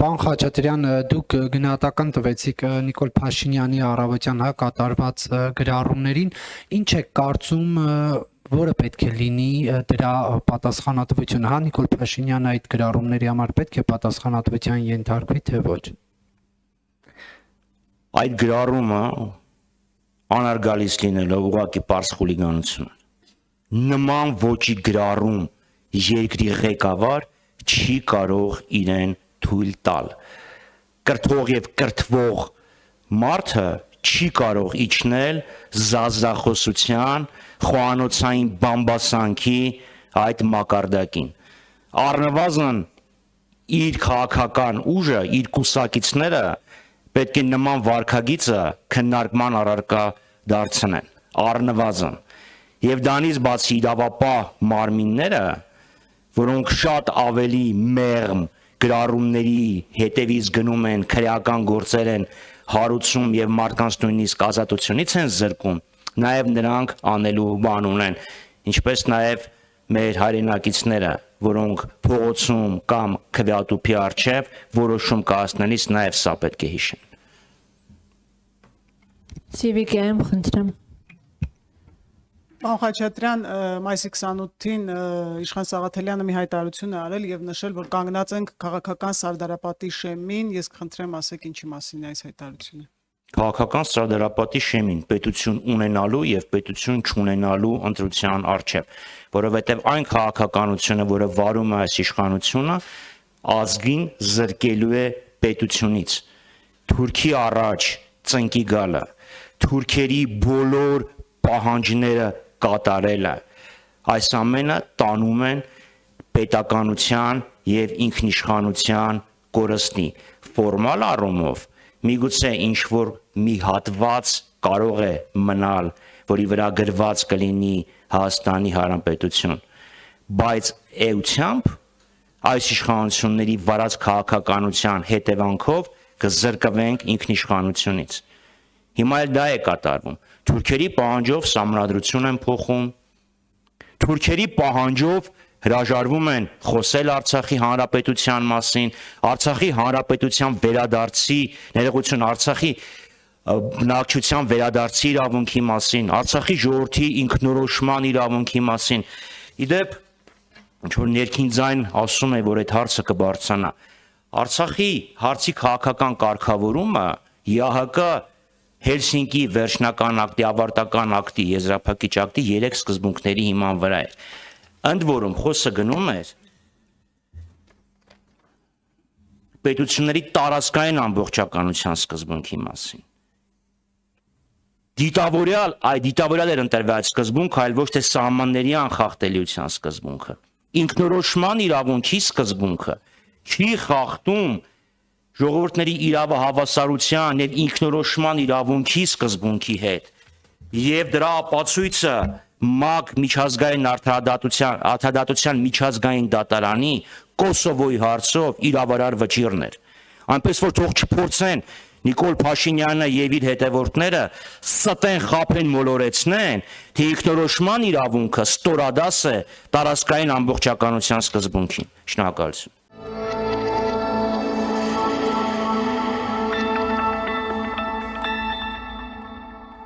Պարոն Խաչատրյան, դուք գնահատական տվեցիք Նիկոլ Փաշինյանի առավոտյան կատարված գրառումներին, ինչ եք կարծում, որը պետք է լինի դրա պատասխանատվությունը, հա Նիկոլ Փաշինյանը այդ գրառումների համար պետք է պատասխանատվության ենթարկվի, թե ոչ։ Այդ գրառումը անարգալից լինելով ուղղակի պարզ խուլիգանություն է։ Նման ոճի գրառում երկրի ղեկավար չի կարող իրեն թույլ տալ։ Կրթող եւ կրթվող մարդը չի կարող իջնել զազախոսության, խոհանոցային բամբասանքի այդ մակարդակին։ Առնվազն իր քաղաքական ուժը, իր կուսակիցները պետք է նման վարքագիծը քննարկման առարկա դարձնեն, առնվազն։ Եվ դրանից բացի իրավապահ մարմինները, որոնք շատ ավելի մեղմ գրառումների հետևից գնում են, քրեական գործեր են հարուցում եւ մարդկանց նույնիսկ ազատությունից են զրկում, նաեւ նրանք անելու բան ունեն, ինչպես նաեւ մեր հայրենակիցները, որոնք փողոցում կամ քվեատուփի առջև որոշում կայացնելիս նաեւ սա պետք է հիշեն։ Սիվիկայում խնդրեմ։ Պարոն Խաչատրյան, մայիսի 28-ին Իշխան Սաղաթելյանը մի հայտարարություն է արել եւ նշել, որ կանգնած ենք քաղաքական սարդարապատի շեմին, ես կխնդրեմ ասեք ինչի մասին է այս հայտարարությունը։ Քաղաքական սարդարապատի շեմին, պետություն ունենալու եւ պետություն չունենալու ընտրության առջև, որովհետեւ այն քաղաքականությունը, որը վարում է այս իշխանությունը, ազգին զրկելու է պետությունից։ Թուրքի առաջ ծնկի գալը, թուրքերի բոլոր պահանջները կատարելը, այս ամենը տանում են պետականության եւ ինքնիշխանության կորստի։ Ֆորմալ առումով միգուցե ինչ-որ մի հատված կարող է մնալ, որի վրա գրված կլինի Հայաստանի Հանրապետություն, բայց էությամբ այս իշխանությունների վարած քաղաքականության հետևանքով կզրկվենք ինքնիշխանությունից։ Հիմա էլ դա է կատարվում։ Թուրքերի պահանջով սահմանադրություն են փոխում, թուրքերի պահանջով հրաժարվում են խոսել Արցախի հանրապետության մասին, Արցախի հանրապետության վերադարձի, ներողություն, Արցախի բնակչության վերադարձի իրավունքի մասին, Արցախի ժողովրդի ինքնորոշման իրավունքի մասին։ Իդեպ, ինչ որ ներքին ձայն ասում է, որ այդ հարցը կբարձրանա։ Արցախի հարցի քաղաքական կարգավորումը ԵԱՀԿ Հելսինկի վերջնական ակտի, ավարտական ակտի, եզրափակիչ ակտի 3 սկզբունքների հիման վրա է։ Ընդ որում խոսքը գնում է պետությունների տարածքային ամբողջականության սկզբունքի մասին։ Դիտավորյալ էր ընտրվել այդ սկզբունքը, այլ ոչ թե սահմանների անխախտելիության սկզբունքը։ Ինքնորոշման իրավունքի սկզբունքը չի խախտում ժողովուրդների իրավահավասարության եւ ինքնորոշման իրավունքի սկզբունքի հետ, եւ դրա ապացույցը ՄԱԿ միջազգային արդարադատության միջազգային դատարանի Կոսովոյի հարցով իրավարար վճիռն էր։ Այնպես որ թող չփորձեն Նիկոլ Փաշինյանը եւ իր հետևորդները ստեն խափեն մոլորեցնեն, թե ինքնորոշման իրավունքը ստորադաս է տարածքային ամբողջականության սկզբունքին։ Շնորհակալություն։